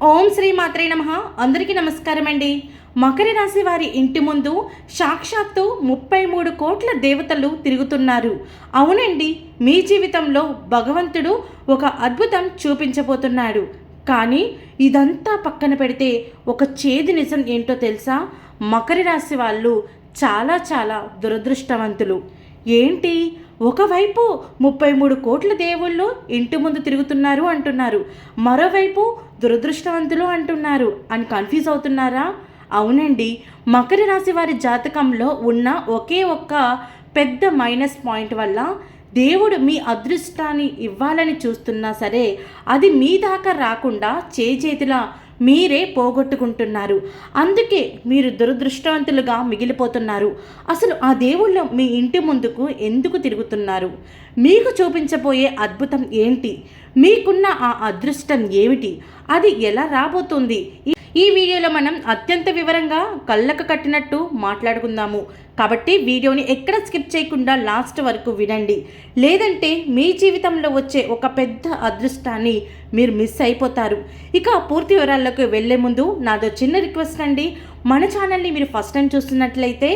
ఓం శ్రీ మాత్రే నమః. అందరికీ నమస్కారం అండి. మకర రాశి వారి ఇంటి ముందు సాక్షాత్తు 33 కోట్ల దేవతలు తిరుగుతున్నారు. అవునండి, మీ జీవితంలో భగవంతుడు ఒక అద్భుతం చూపించబోతున్నాడు. కానీ ఇదంతా పక్కన పెడితే ఒక చేదు నిజం ఏంటో తెలుసా? మకర రాశి వాళ్ళు చాలా దురదృష్టవంతులు. ఏంటి, ఒకవైపు 33 కోట్ల దేవుళ్ళు ఇంటి ముందు తిరుగుతున్నారు అంటున్నారు, మరోవైపు దురదృష్టవంతులు అంటున్నారు అని కన్ఫ్యూజ్ అవుతున్నారా? అవునండి, మకర రాశి వారి జాతకంలో ఉన్న ఒకే ఒక్క పెద్ద మైనస్ పాయింట్ వల్ల దేవుడు మీ అదృష్టాన్ని ఇవ్వాలని చూస్తున్నా సరే అది మీ దాకా రాకుండా చేతిలా మీరే పోగొట్టుకుంటున్నారు. అందుకే మీరు దురదృష్టవంతులుగా మిగిలిపోతున్నారు. అసలు ఆ దేవుళ్ళు మీ ఇంటి ముందుకు ఎందుకు తిరుగుతున్నారు? మీకు చూపించబోయే అద్భుతం ఏంటి? మీకున్న ఆ అదృష్టం ఏమిటి? అది ఎలా రాబోతుంది? ఈ వీడియోలో మనం అత్యంత వివరంగా కళ్ళకు కట్టినట్టు మాట్లాడుకుందాము. కాబట్టి వీడియోని ఎక్కడ స్కిప్ చేయకుండా లాస్ట్ వరకు వినండి. లేదంటే మీ జీవితంలో వచ్చే ఒక పెద్ద అదృష్టాన్ని మీరు మిస్ అయిపోతారు. ఇక పూర్తి వివరాల్లోకి వెళ్ళే ముందు నాదో చిన్న రిక్వెస్ట్ అండి. మన ఛానల్ని మీరు ఫస్ట్ టైం చూస్తున్నట్లయితే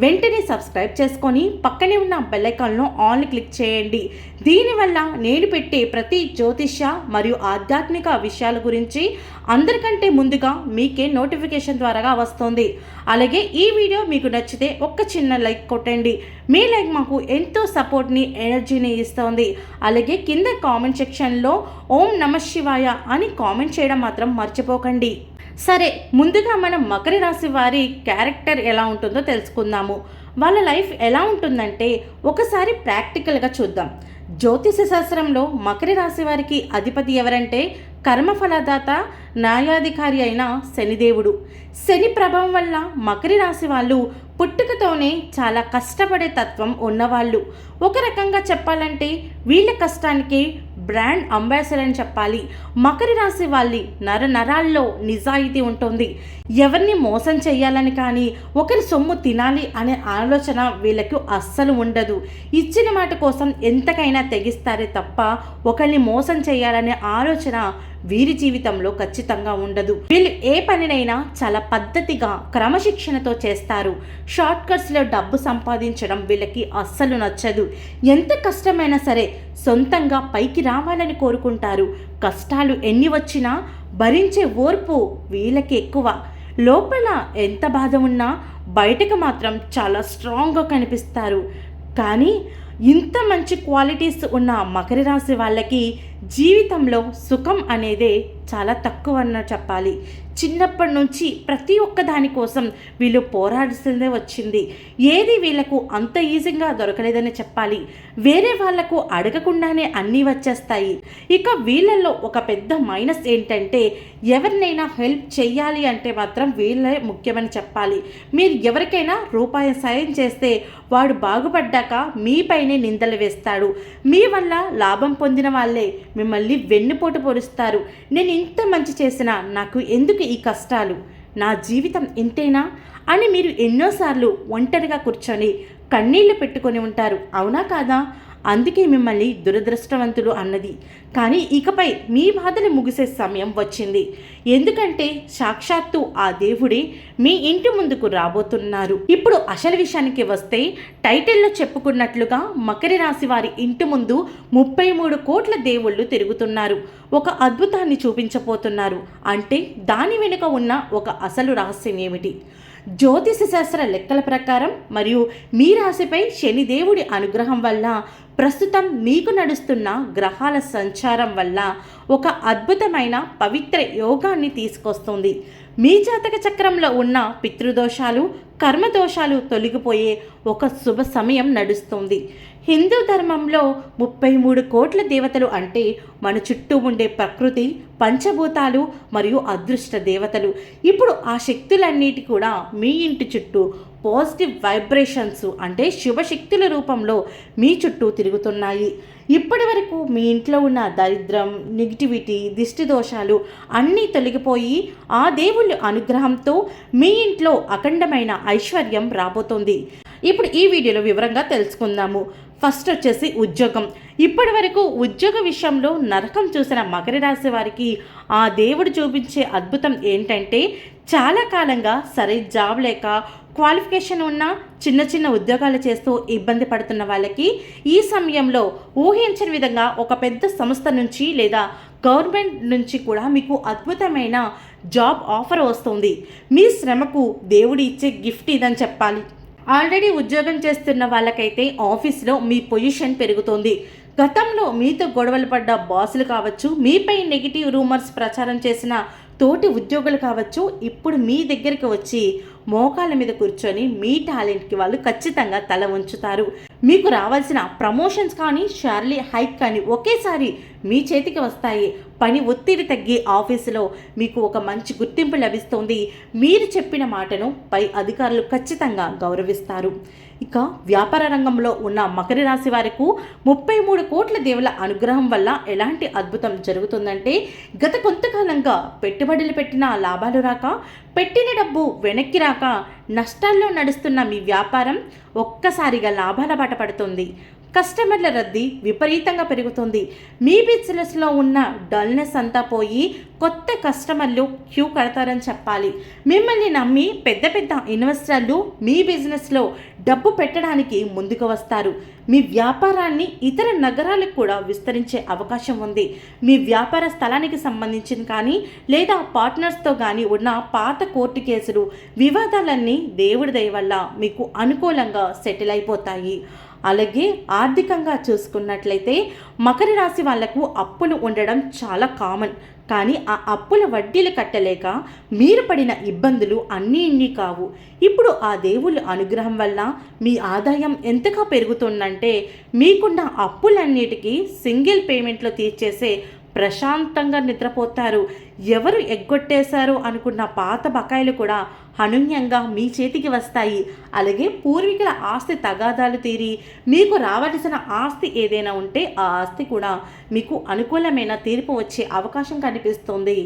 వెంటనే సబ్స్క్రైబ్ చేసుకొని పక్కనే ఉన్న బెల్ ఐకాన్లో ఆల్ క్లిక్ చేయండి. దీనివల్ల నేను పెట్టే ప్రతి జ్యోతిష్య మరియు ఆధ్యాత్మిక విషయాల గురించి అందరికంటే ముందుగా మీకే నోటిఫికేషన్ ద్వారా వస్తుంది. అలాగే ఈ వీడియో మీకు నచ్చితే ఒక్క చిన్న లైక్ కొట్టండి. మీ లైక్ మాకు ఎంతో సపోర్ట్ని, ఎనర్జీని ఇస్తుంది. అలాగే కింద కామెంట్ సెక్షన్లో ఓం నమః శివాయ అని కామెంట్ చేయడం మాత్రం మర్చిపోకండి. సరే, ముందుగా మనం మకర రాశి వారి క్యారెక్టర్ ఎలా ఉంటుందో తెలుసుకుందాము. వాళ్ళ లైఫ్ ఎలా ఉంటుందంటే ఒకసారి ప్రాక్టికల్గా చూద్దాం. జ్యోతిష శాస్త్రంలో మకర రాశి వారికి అధిపతి ఎవరంటే కర్మఫలదాత, న్యాయాధికారి అయిన శనిదేవుడు. శని ప్రభావం వల్ల మకర రాశి వాళ్ళు పుట్టుకతోనే చాలా కష్టపడే తత్వం ఉన్నవాళ్ళు. ఒక రకంగా చెప్పాలంటే వీళ్ళ కష్టానికి బ్రాండ్ అంబాసిడర్ అని చెప్పాలి. మకర రాశి వాళ్ళ నరాల్లో నిజాయితీ ఉంటుంది. ఎవరిని మోసం చేయాలని కానీ ఒకరి సొమ్ము తినాలి అనే ఆలోచన వీళ్ళకు అస్సలు ఉండదు. ఇచ్చిన మాట కోసం ఎంతకైనా తెగిస్తారే తప్ప ఒకరిని మోసం చేయాలనే ఆలోచన వీరి జీవితంలో ఖచ్చితంగా ఉండదు. వీళ్ళు ఏ పనినైనా చాలా పద్ధతిగా క్రమశిక్షణతో చేస్తారు. షార్ట్ కట్స్లో డబ్బు సంపాదించడం వీళ్ళకి అస్సలు నచ్చదు. ఎంత కష్టమైనా సరే సొంతంగా పైకి రావాలని కోరుకుంటారు. కష్టాలు ఎన్ని వచ్చినా భరించే ఓర్పు వీళ్ళకి ఎక్కువ. లోపల ఎంత బాధ ఉన్నా బయటకు మాత్రం చాలా స్ట్రాంగ్గా కనిపిస్తారు. కానీ ఇంత మంచి క్వాలిటీస్ ఉన్న మకర రాశి వాళ్ళకి జీవితంలో సుఖం అనేదే చాలా తక్కువ అన్న చెప్పాలి. చిన్నప్పటి నుంచి ప్రతి ఒక్క దానికోసం వీళ్ళు పోరాడాల్సిందే వచ్చింది. ఏది వీళ్ళకు అంత ఈజీగా దొరకలేదని చెప్పాలి. వేరే వాళ్లకు అడగకుండానే అన్నీ వచ్చేస్తాయి. ఇక వీళ్ళల్లో ఒక పెద్ద మైనస్ ఏంటంటే ఎవరినైనా హెల్ప్ చేయాలి అంటే మాత్రం వీళ్ళే ముఖ్యమని చెప్పాలి. మీరు ఎవరికైనా రూపాయి సాయం చేస్తే వాడు బాగుపడ్డాక మీపైనే నిందలు వేస్తాడు. మీ వల్ల లాభం పొందిన వాళ్ళే మిమ్మల్ని వెన్నుపోటు పొడుస్తారు. నేను ఇంత మంచి చేసినా నాకు ఎందుకు ఈ కష్టాలు, నా జీవితం ఇంతేనా అని మీరు ఎన్నోసార్లు ఒంటరిగా కూర్చొని కన్నీళ్లు పెట్టుకొని ఉంటారు. అవునా కాదా? అందుకే మిమ్మల్ని దురదృష్టవంతులు అన్నది. కానీ ఇకపై మీ బాధలు ముగిసే సమయం వచ్చింది. ఎందుకంటే సాక్షాత్తు ఆ దేవుడే మీ ఇంటి ముందుకు రాబోతున్నారు. ఇప్పుడు అసలు విషయానికి వస్తే టైటిల్లో చెప్పుకున్నట్లుగా మకర రాశి వారి ఇంటి ముందు 33 కోట్ల దేవుళ్ళు తిరుగుతున్నారు. ఒక అద్భుతాన్ని చూపించబోతున్నారు. అంటే దాని వెనుక ఉన్న ఒక అసలు రహస్యం ఏమిటి? జ్యోతిష శాస్త్ర లెక్కల ప్రకారం మరియు మీ రాశిపై శనిదేవుడి అనుగ్రహం వల్ల ప్రస్తుతం మీకు నడుస్తున్న గ్రహాల సంచారం వల్ల ఒక అద్భుతమైన పవిత్ర యోగాన్ని తీసుకొస్తుంది. మీ జాతక చక్రంలో ఉన్న పితృదోషాలు, కర్మదోషాలు తొలగిపోయే ఒక శుభ సమయం నడుస్తుంది. హిందూ ధర్మంలో 33 కోట్ల దేవతలు అంటే మన చుట్టూ ఉండే ప్రకృతి, పంచభూతాలు మరియు అదృష్ట దేవతలు. ఇప్పుడు ఆ శక్తులన్నిటి కూడా మీ ఇంటి చుట్టూ పాజిటివ్ వైబ్రేషన్స్ అంటే శుభశక్తుల రూపంలో మీ చుట్టూ తిరుగుతున్నాయి. ఇప్పటి వరకు మీ ఇంట్లో ఉన్న దరిద్రం, నెగిటివిటీ, దిష్టి దోషాలు అన్నీ తొలగిపోయి ఆ దేవుళ్ళ అనుగ్రహంతో మీ ఇంట్లో అఖండమైన ఐశ్వర్యం రాబోతోంది. ఇప్పుడు ఈ వీడియోలో వివరంగా తెలుసుకుందాము. ఫస్ట్ వచ్చేసి ఉద్యోగం. ఇప్పటి వరకు ఉద్యోగ విషయంలో నరకం చూసిన మకర రాశి వారికి ఆ దేవుడు చూపించే అద్భుతం ఏంటంటే, చాలా కాలంగా సరైన జాబ్ లేక క్వాలిఫికేషన్ ఉన్న చిన్న చిన్న ఉద్యోగాలు చేస్తూ ఇబ్బంది పడుతున్న వాళ్ళకి ఈ సమయంలో ఊహించని విధంగా ఒక పెద్ద సంస్థ నుంచి లేదా గవర్నమెంట్ నుంచి కూడా మీకు అద్భుతమైన జాబ్ ఆఫర్ వస్తుంది. మీ శ్రమకు దేవుడు ఇచ్చే గిఫ్ట్ ఇదని చెప్పాలి. ఆల్రెడీ ఉద్యోగం చేస్తున్న వాళ్ళకైతే ఆఫీస్లో మీ పొజిషన్ పెరుగుతుంది. గతంలో మీతో గొడవలు పడ్డ బాసులు కావచ్చు, మీపై నెగిటివ్ రూమర్స్ ప్రచారం చేసిన తోటి ఉద్యోగులు కావచ్చు, ఇప్పుడు మీ దగ్గరికి వచ్చి మోకాళ్ళ మీద కూర్చొని మీ టాలెంట్కి వాళ్ళు ఖచ్చితంగా తల ఉంచుతారు. మీకు రావాల్సిన ప్రమోషన్స్ కానీ శాలరీ హైక్ కానీ ఒకేసారి మీ చేతికి వస్తాయి. పని ఒత్తిడి తగ్గి ఆఫీసులో మీకు ఒక మంచి గుర్తింపు లభిస్తుంది. మీరు చెప్పిన మాటను పై అధికారులు ఖచ్చితంగా గౌరవిస్తారు. ఇక వ్యాపార రంగంలో ఉన్న మకర రాశి వారికి 33 కోట్ల దేవుల అనుగ్రహం వల్ల ఎలాంటి అద్భుతం జరుగుతుందంటే, గత కొంతకాలంగా పెట్టుబడులు పెట్టిన లాభాలు రాక, పెట్టిన డబ్బు వెనక్కి రాక నష్టాల్లో నడుస్తున్న మీ వ్యాపారం ఒక్కసారిగా లాభాల బాట పడుతుంది. కస్టమర్ల రద్దీ విపరీతంగా పెరుగుతుంది. మీ బిజినెస్లో ఉన్న డల్నెస్ అంతా పోయి కొత్త కస్టమర్లు క్యూ కడతారని చెప్పాలి. మిమ్మల్ని నమ్మి పెద్ద పెద్ద ఇన్వెస్టర్లు మీ బిజినెస్లో డబ్బు పెట్టడానికి ముందుకు వస్తారు. మీ వ్యాపారాన్ని ఇతర నగరాలకు కూడా విస్తరించే అవకాశం ఉంది. మీ వ్యాపార స్థలానికి సంబంధించిన కానీ లేదా పార్ట్నర్స్తో కానీ ఉన్న పాత కోర్టు కేసులు, వివాదాలన్నీ దేవుడి దయ వల్ల మీకు అనుకూలంగా సెటిల్ అయిపోతాయి. అలాగే ఆర్థికంగా చూసుకున్నట్లయితే మకర రాశి వాళ్లకు అప్పులు ఉండడం చాలా కామన్. కానీ ఆ అప్పుల వడ్డీలు కట్టలేక మీరు పడిన ఇబ్బందులు అన్నీ కావు. ఇప్పుడు ఆ దేవుళ్ళ అనుగ్రహం వల్ల మీ ఆదాయం ఎంతగా పెరుగుతుందంటే, మీకున్న అప్పులన్నిటికీ సింగిల్ పేమెంట్లో తీర్చేసే ప్రశాంతంగా నిద్రపోతారు. ఎవరు ఎగ్గొట్టేశారు అనుకున్న పాత బకాయిలు కూడా అనూహ్యంగా మీ చేతికి వస్తాయి. అలాగే పూర్వీకుల ఆస్తి తగాదాలు తీరి మీకు రావాల్సిన ఆస్తి ఏదైనా ఉంటే ఆ ఆస్తి కూడా మీకు అనుకూలమైన తీర్పు వచ్చే అవకాశం కనిపిస్తుంది.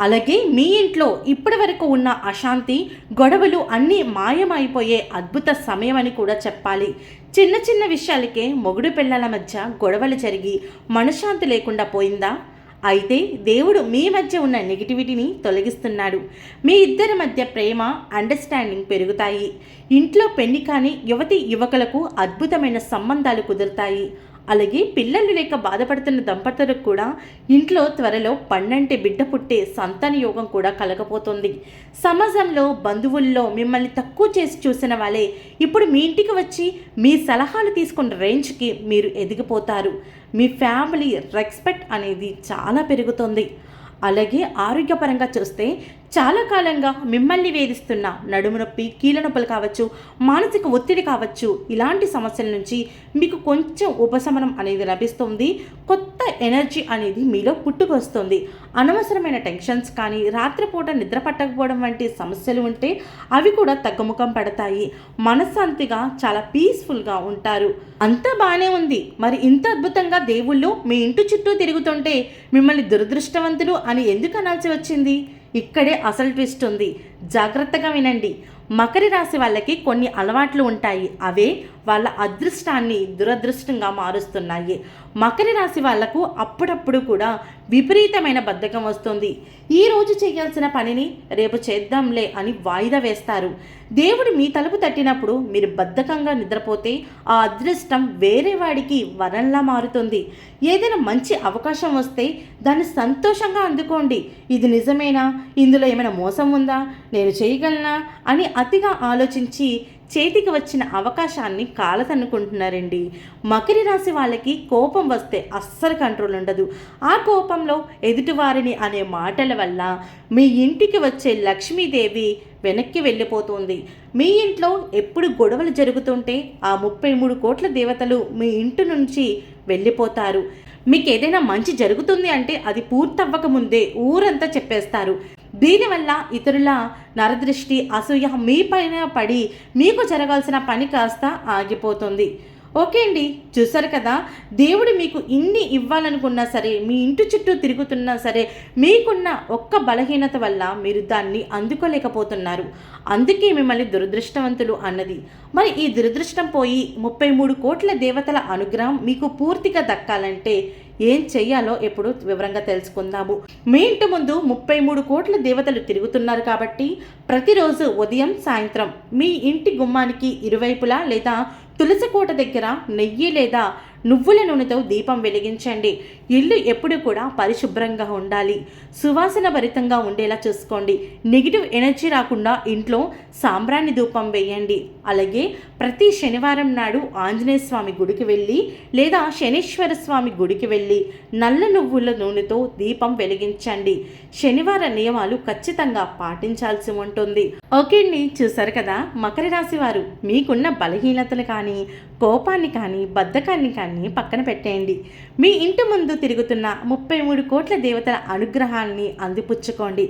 అలాగే మీ ఇంట్లో ఇప్పటి వరకు ఉన్న అశాంతి, గొడవలు అన్నీ మాయమైపోయే అద్భుత సమయం అని కూడా చెప్పాలి. చిన్న చిన్న విషయాలకే మొగుడు పిల్లల మధ్య గొడవలు జరిగి మనశ్శాంతి లేకుండా పోయిందా? అయితే దేవుడు మీ మధ్య ఉన్న నెగిటివిటీని తొలగిస్తున్నాడు. మీ ఇద్దరి మధ్య ప్రేమ, అండర్స్టాండింగ్ పెరుగుతాయి. ఇంట్లో పెళ్లి కాని యువతి యువకులకు అద్భుతమైన సంబంధాలు కుదురుతాయి. అలాగే పిల్లలు లేక బాధపడుతున్న దంపతులకు కూడా ఇంట్లో త్వరలో పండంటి బిడ్డ పుట్టే సంతాన యోగం కూడా కలగపోతుంది. సమాజంలో బంధువుల్లో మిమ్మల్ని తక్కువ చేసి చూసిన వాళ్ళే ఇప్పుడు మీ ఇంటికి వచ్చి మీ సలహాలు తీసుకున్న రేంజ్కి మీరు ఎదిగిపోతారు. మీ ఫ్యామిలీ రెస్పెక్ట్ అనేది చాలా పెరుగుతుంది. అలాగే ఆరోగ్యపరంగా చూస్తే చాలా కాలంగా మిమ్మల్ని వేధిస్తున్న నడుము నొప్పి, కీళ్ళ నొప్పులు కావచ్చు, మానసిక ఒత్తిడి కావచ్చు, ఇలాంటి సమస్యల నుంచి మీకు కొంచెం ఉపశమనం అనేది లభిస్తుంది. కొత్త ఎనర్జీ అనేది మీలో పుట్టుకొస్తుంది. అనవసరమైన టెన్షన్స్ కానీ, రాత్రిపూట నిద్ర పట్టకపోవడం వంటి సమస్యలు ఉంటే అవి కూడా తగ్గుముఖం పడతాయి. మనశ్శాంతిగా చాలా పీస్ఫుల్గా ఉంటారు. అంతా బాగానే ఉంది, మరి ఇంత అద్భుతంగా దేవుళ్ళు మీ ఇంటి చుట్టూ తిరుగుతుంటే మిమ్మల్ని దురదృష్టవంతులు అని ఎందుకు అనాల్సి వచ్చింది? ఇక్కడే అసలు ట్విస్ట్ ఉంది. జాగ్రత్తగా వినండి. మకర రాశి వాళ్ళకి కొన్ని అలవాట్లు ఉంటాయి. అవే వాళ్ళ అదృష్టాన్ని దురదృష్టంగా మారుస్తున్నాయి. మకర రాశి వాళ్లకు అప్పుడప్పుడు కూడా విపరీతమైన బద్ధకం వస్తుంది. ఈరోజు చేయాల్సిన పనిని రేపు చేద్దాంలే అని వాయిదా వేస్తారు. దేవుడు మీ తలుపు తట్టినప్పుడు మీరు బద్ధకంగా నిద్రపోతే ఆ అదృష్టం వేరే వాడికి వరంలా మారుతుంది. ఏదైనా మంచి అవకాశం వస్తే దాన్ని సంతోషంగా అందుకోండి. ఇది నిజమేనా? ఇందులో ఏమైనా మోసం ఉందా? నేను చేయగలనా అని అతిగా ఆలోచించి చేతికి వచ్చిన అవకాశాన్ని కాలతన్నుకుంటున్నారండి. మకర రాశి వాళ్ళకి కోపం వస్తే అస్సలు కంట్రోల్ ఉండదు. ఆ కోపంలో ఎదుటివారిని అనే మాటల వల్ల మీ ఇంటికి వచ్చే లక్ష్మీదేవి వెనక్కి వెళ్ళిపోతుంది. మీ ఇంట్లో ఎప్పుడు గొడవలు జరుగుతుంటే ఆ 33 కోట్ల దేవతలు మీ ఇంటి నుంచి వెళ్ళిపోతారు. మీకు ఏదైనా మంచి జరుగుతుంది అంటే అది పూర్తవ్వక ముందే ఊరంతా చెప్పేస్తారు. దీనివల్ల ఇతరుల నరదృష్టి, అసూయ మీ పైన పడి మీకు జరగాల్సిన పని కాస్త ఆగిపోతుంది. ఓకే అండి, చూసారు కదా, దేవుడు మీకు ఇన్ని ఇవ్వాలనుకున్నా సరే, మీ ఇంటి చుట్టూ తిరుగుతున్నా సరే, మీకున్న ఒక్క బలహీనత వల్ల మీరు దాన్ని అందుకోలేకపోతున్నారు. అందుకే మిమ్మల్ని దురదృష్టవంతులు అన్నది. మరి ఈ దురదృష్టం పోయి 33 కోట్ల దేవతల అనుగ్రహం మీకు పూర్తిగా దక్కాలంటే ఏం చెయ్యాలో ఎప్పుడు వివరంగా తెలుసుకుందాము. మీ ఇంటి ముందు 33 కోట్ల దేవతలు తిరుగుతున్నారు కాబట్టి ప్రతిరోజు ఉదయం సాయంత్రం మీ ఇంటి గుమ్మానికి ఇరువైపులా లేదా తులసి కోట దగ్గర నెయ్యి లేదా నువ్వుల నూనెతో దీపం వెలిగించండి. ఇల్లు ఎప్పుడు కూడా పరిశుభ్రంగా ఉండాలి, సువాసన భరితంగా ఉండేలా చూసుకోండి. నెగిటివ్ ఎనర్జీ రాకుండా ఇంట్లో సాంబ్రాణి ధూపం వేయండి. అలాగే ప్రతి శనివారం నాడు ఆంజనేయ స్వామి గుడికి వెళ్ళి లేదా శనీశ్వర స్వామి గుడికి వెళ్ళి నల్ల నువ్వుల నూనెతో దీపం వెలిగించండి. శనివార నియమాలు ఖచ్చితంగా పాటించాల్సి ఉంటుంది. ఓకే అండి, చూసారు కదా, మకర రాశి వారు మీకున్న బలహీనతలు కానీ, కోపాన్ని కానీ, బద్ధకాన్ని కానీ పక్కన పెట్టేయండి. మీ ఇంటి ముందు తిరుగుతున్న 33 కోట్ల దేవతల అనుగ్రహాన్ని అందిపుచ్చుకోండి.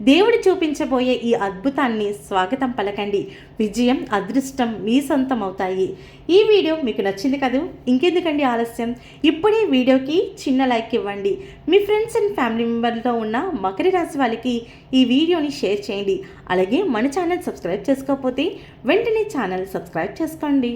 దేవుడు చూపించబోయే ఈ అద్భుతాన్ని స్వాగతం పలకండి. విజయం, అదృష్టం మీ సొంతం అవుతాయి. ఈ వీడియో మీకు నచ్చింది కదూ, ఇంకెందుకండి ఆలస్యం, ఇప్పుడే వీడియోకి చిన్న లైక్ ఇవ్వండి. మీ ఫ్రెండ్స్ అండ్ ఫ్యామిలీ మెంబర్లతో ఉన్న మకర రాశి వాళ్ళకి ఈ వీడియోని షేర్ చేయండి. అలాగే మన ఛానల్ సబ్స్క్రైబ్ చేసుకోకపోతే వెంటనే ఛానల్ సబ్స్క్రైబ్ చేసుకోండి.